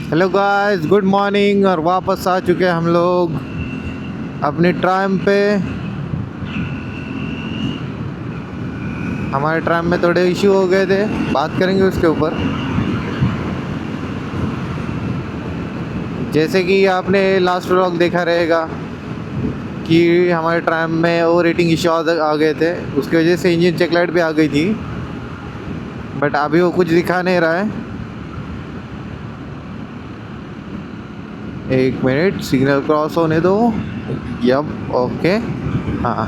Hello guys, good morning. और वापस आ चुके हैं हम लोग अपनी ट्राइम पे। हमारे ट्राइम में थोड़े इशू हो गए थे, बात करेंगे उसके ऊपर। जैसे कि आपने लास्ट व्लॉग देखा रहेगा कि हमारे ट्राइम में ओवर हीटिंग इशू आ गए थे, उसकी वजह से इंजन चेक लाइट भी आ गई थी। बट अभी वो कुछ दिखा नहीं रहा है। एक मिनट, सिग्नल क्रॉस होने दो। Yup, okay. हाँ,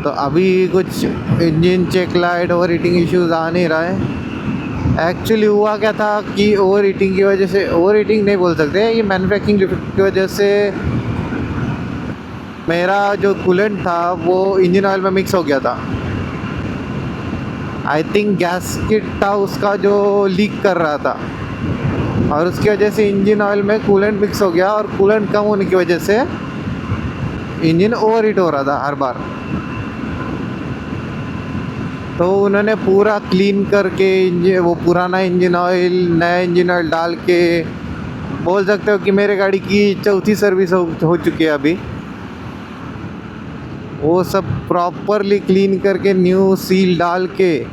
तो अभी कुछ engine check light over heating issues आ नहीं रहा है। एक्चुअली हुआ क्या था कि ओवर हीटिंग की वजह से, ओवर हीटिंग नहीं बोल सकते, ये मैन्युफैक्चरिंग डिफेक्ट की वजह से मेरा जो कूलेंट था वो इंजन ऑयल में मिक्स हो गया था। आई थिंक गैसकेट था उसका जो लीक कर रहा था, और उसकी वजह से इंजन ऑयल में कूलेंट मिक्स हो गया, और कूलेंट कम होने की वजह से इंजन ओवर हीट हो रहा था हर बार। तो उन्होंने पूरा क्लीन करके इंजन, वो पुराना इंजन ऑयल नया इंजन ऑयल डाल के, बोल सकते हो कि मेरे गाड़ी की चौथी सर्विस हो चुकी है अभी। वो सब प्रॉपरली क्लीन करके न्यू सील डाल के,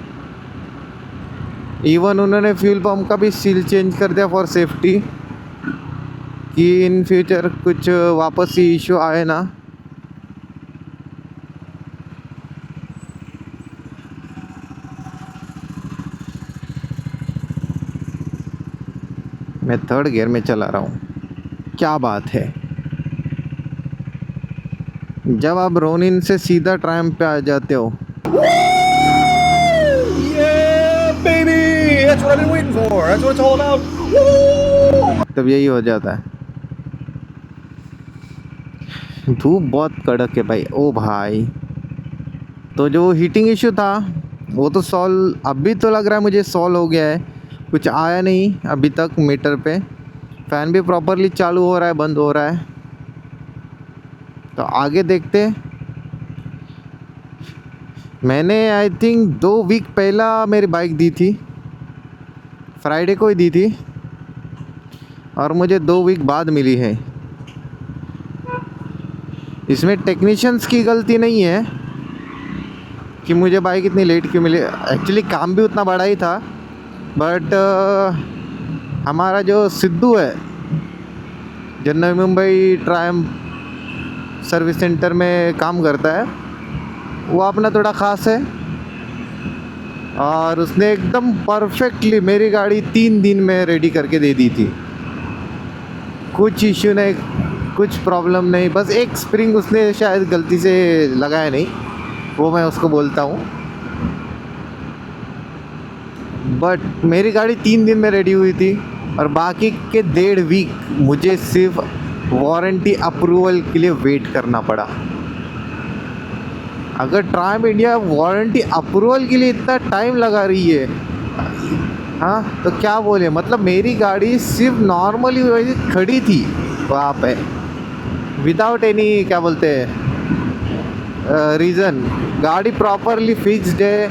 इवन उन्होंने फ्यूल पंप का भी सील चेंज कर दिया फॉर सेफ्टी, कि इन फ्यूचर कुछ वापस से इशू आए ना। मैं थर्ड गियर में चला रहा हूँ, क्या बात है। जब आप रोनिन से सीधा ट्रायम पे आ जाते हो, Yeah, baby! That's what I've been waiting for. That's what it's all about. Woo! तब यही हो जाता है। धूप बहुत कड़क है भाई। ओ भाई, तो जो हीटिंग इशू था वो तो सॉल्व, अभी तो लग रहा है मुझे सॉल्व हो गया है। कुछ आया नहीं अभी तक मीटर पे। फ़ैन भी प्रॉपरली चालू हो रहा है, बंद हो रहा है। तो आगे देखते। मैंने आई थिंक 2 वीक पहला मेरी बाइक दी थी, फ्राइडे को ही दी थी, और मुझे 2 वीक बाद मिली है। इसमें टेक्नीशियंस की गलती नहीं है कि मुझे बाइक इतनी लेट क्यों मिली। एक्चुअली काम भी उतना बड़ा ही था, बट हमारा जो सिद्धू है, जो नवी मुंबई ट्रायम सर्विस सेंटर में काम करता है, वो अपना थोड़ा ख़ास है, और उसने एकदम परफेक्टली मेरी गाड़ी 3 दिन में रेडी करके दे दी थी। कुछ इश्यू नहीं, कुछ प्रॉब्लम नहीं। बस एक स्प्रिंग उसने शायद गलती से लगाया नहीं, वो मैं उसको बोलता हूँ। बट मेरी गाड़ी 3 दिन में रेडी हुई थी, और बाकी के 1.5 वीक मुझे सिर्फ वारंटी अप्रूवल के लिए वेट करना पड़ा। अगर ट्रायम इंडिया वारंटी अप्रूवल के लिए इतना टाइम लगा रही है, हाँ, तो क्या बोले। मतलब मेरी गाड़ी सिर्फ नॉर्मली वैसे खड़ी थी वहाँ पे, विदाउट एनी, क्या बोलते हैं, रीज़न। गाड़ी प्रॉपरली फिक्स्ड है।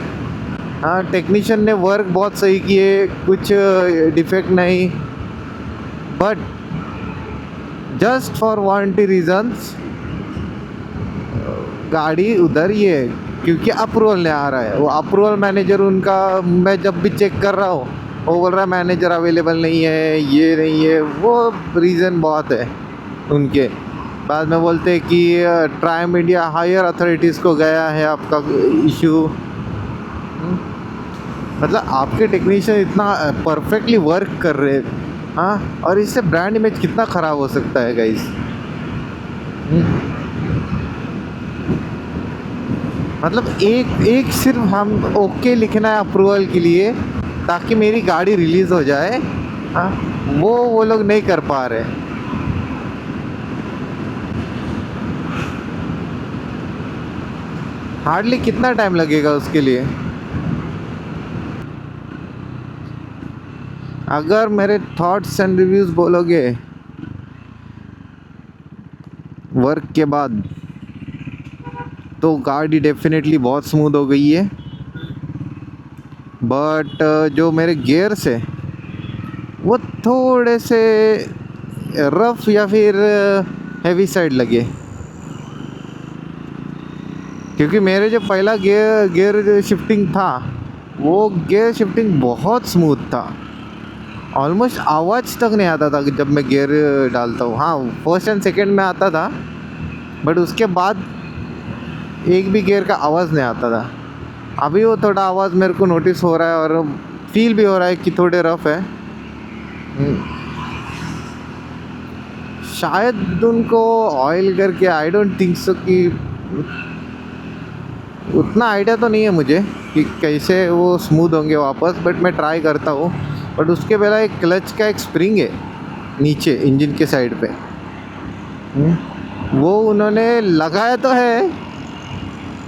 हाँ, टेक्नीशियन ने वर्क बहुत सही किए, कुछ डिफेक्ट नहीं। But just for warranty reasons गाड़ी उधर ही है, क्योंकि अप्रूवल नहीं आ रहा है। वो अप्रूवल मैनेजर उनका, मैं जब भी चेक कर रहा हूँ वो बोल रहा है मैनेजर अवेलेबल नहीं है, ये नहीं है, वो रीज़न बहुत है उनके। बाद में बोलते हैं कि ट्रायम इंडिया हायर अथॉरिटीज़ को गया है आपका इशू। मतलब आपके टेक्नीशियन इतना परफेक्टली वर्क कर रहे हैं, हाँ, और इससे ब्रांड इमेज कितना ख़राब हो सकता है गाइस। मतलब एक सिर्फ हम ओके लिखना है अप्रूवल के लिए, ताकि मेरी गाड़ी रिलीज़ हो जाए, हाँ, वो लोग नहीं कर पा रहे। हार्डली कितना टाइम लगेगा उसके लिए। अगर मेरे थॉट्स एंड रिव्यूज़ बोलोगे वर्क के बाद, तो गाड़ी डेफिनेटली बहुत स्मूथ हो गई है। बट जो मेरे गियर्स है वो थोड़े से रफ या फिर हैवी साइड लगे, क्योंकि मेरे जो पहला गियर शिफ्टिंग था वो गियर शिफ्टिंग बहुत स्मूथ था, ऑलमोस्ट आवाज़ तक नहीं आता था जब मैं गियर डालता हूँ। हाँ, फर्स्ट एंड सेकंड में आता था, बट उसके बाद एक भी गियर का आवाज़ नहीं आता था। अभी वो थोड़ा आवाज़ मेरे को नोटिस हो रहा है और फील भी हो रहा है कि थोड़े रफ है। शायद उनको ऑयल करके, आई डोंट थिंक सो कि उतना आइडिया तो नहीं है मुझे कि कैसे वो स्मूथ होंगे वापस, बट मैं ट्राई करता हूँ। बट उसके पहले एक क्लच का एक स्प्रिंग है नीचे इंजन के साइड पे, वो उन्होंने लगाया तो है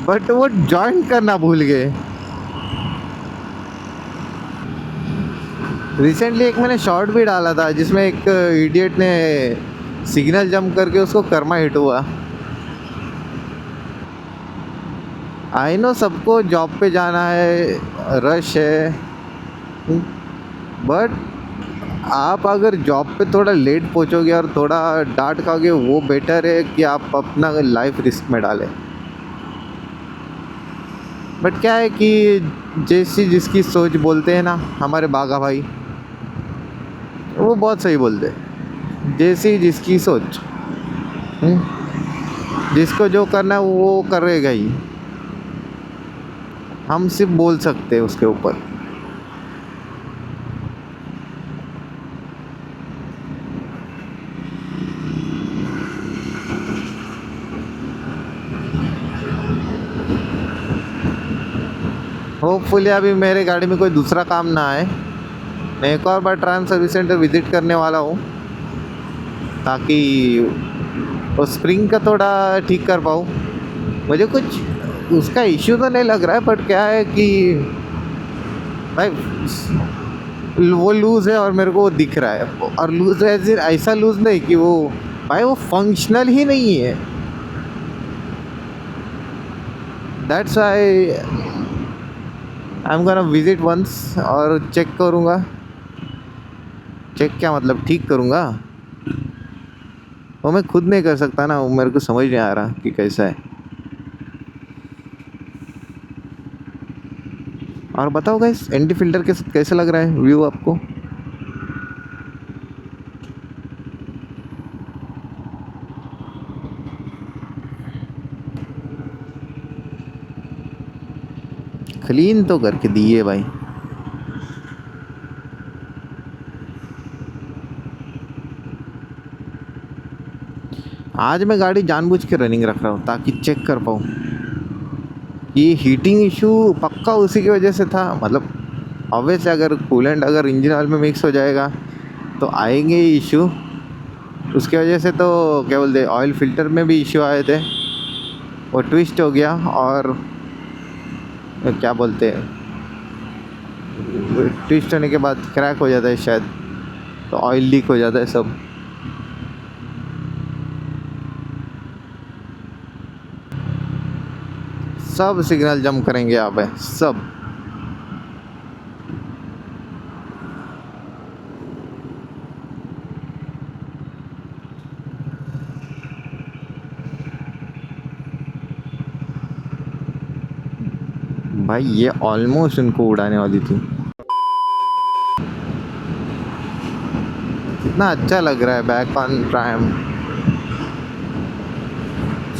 बट वो जॉइंट करना भूल गए। रिसेंटली एक मैंने शॉर्ट भी डाला था जिसमें एक इडियट ने सिग्नल जंप करके उसको कर्मा हिट हुआ। आई नो सबको जॉब पे जाना है, रश है, बट आप अगर जॉब पे थोड़ा लेट पहुंचोगे और थोड़ा डांट खाओगे वो बेटर है कि आप अपना लाइफ रिस्क में डालें। बट क्या है कि जैसी जिसकी सोच, बोलते हैं ना हमारे बागा भाई, वो बहुत सही बोलते हैं, जैसी जिसकी सोच, जिसको जो करना है वो करेगा ही, हम सिर्फ बोल सकते हैं उसके ऊपर। होपफुली अभी मेरे गाड़ी में कोई दूसरा काम ना आए। मैं एक और बार ट्रांस सर्विस सेंटर विज़िट करने वाला हूँ ताकि वो स्प्रिंग का थोड़ा ठीक कर पाऊँ। मुझे कुछ उसका इश्यू तो नहीं लग रहा है, बट क्या है कि भाई वो लूज़ है और मेरे को वो दिख रहा है, और लूज़ ऐसा लूज़ नहीं कि वो भाई वो फंक्शनल ही नहीं है। That's why I am gonna visit once और चेक करूँगा। चेक क्या मतलब, ठीक करूँगा? वो मैं खुद नहीं कर सकता ना, वो मेरे को समझ नहीं आ रहा कि कैसा है। और बताओ गाइस, एंटी फिल्टर कैसा लग रहा है व्यू आपको? क्लीन तो करके दिए भाई। आज मैं गाड़ी जानबूझ के रनिंग रख रहा हूँ ताकि चेक कर पाऊँ। ये हीटिंग इशू पक्का उसी की वजह से था, मतलब ऑब्वियसली अगर कूलेंट अगर इंजन ऑयल में मिक्स हो जाएगा तो आएंगे ही इशू। उसके वजह से तो क्या बोलते, ऑयल फिल्टर में भी इशू आए थे, वो ट्विस्ट हो गया और क्या बोलते हैं, ट्विस्ट होने के बाद क्रैक हो जाता है शायद, तो ऑयल लीक हो जाता है सब। सब सिग्नल जंप करेंगे यहाँ पे सब। भाई ये ऑलमोस्ट उनको उड़ाने वाली थी। कितना अच्छा लग रहा है बैक ऑन ट्रायम,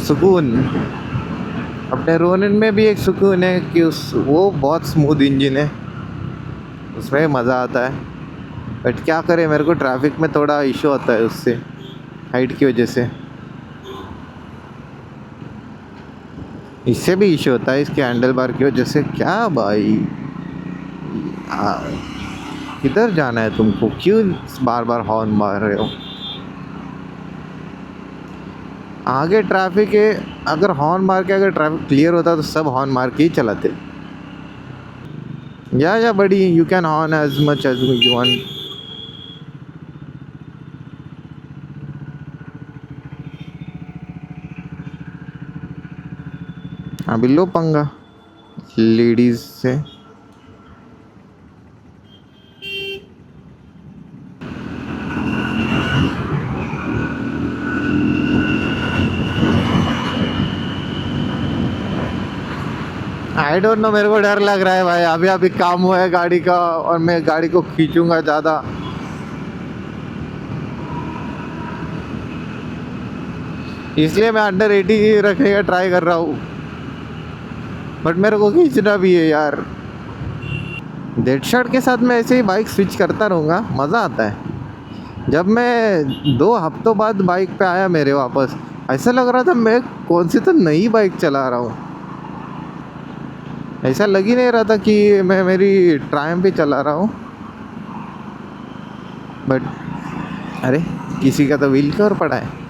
सुकून। अपने रोनिन में भी एक सुकून है कि वो बहुत स्मूथ इंजन है, उसमें मज़ा आता है। बट क्या करें, मेरे को ट्रैफिक में थोड़ा इशू आता है उससे, हाइट की वजह से। इससे भी इशू होता है इसके हैंडल बार की वजह से। क्या भाई, किधर जाना है तुमको, क्यों बार बार हॉर्न मार रहे हो? आगे ट्रैफिक है, अगर हॉर्न मार के अगर ट्रैफिक क्लियर होता तो सब हॉर्न मार के ही चलाते। या बड़ी, you can horn as much as you want. अभी लो पंगा लेडीज से। आई डोंट नो, मेरे को डर लग रहा है भाई। अभी अभी काम हुआ है गाड़ी का और मैं गाड़ी को खींचूंगा ज़्यादा। इसलिए मैं अंडर 80 रखने का ट्राई कर रहा हूँ, बट मेरे को खींचना भी है यार। डेड शॉट के साथ मैं ऐसे ही बाइक स्विच करता रहूँगा, मज़ा आता है। जब मैं 2 हफ्तों बाद बाइक पे आया मेरे वापस, ऐसा लग रहा था मैं कौन सी तो नई बाइक चला रहा हूँ। ऐसा लग ही नहीं रहा था कि मैं मेरी ट्रायम्फ पे चला रहा हूँ। बट अरे किसी का तो व्हील कवर पड़ा है।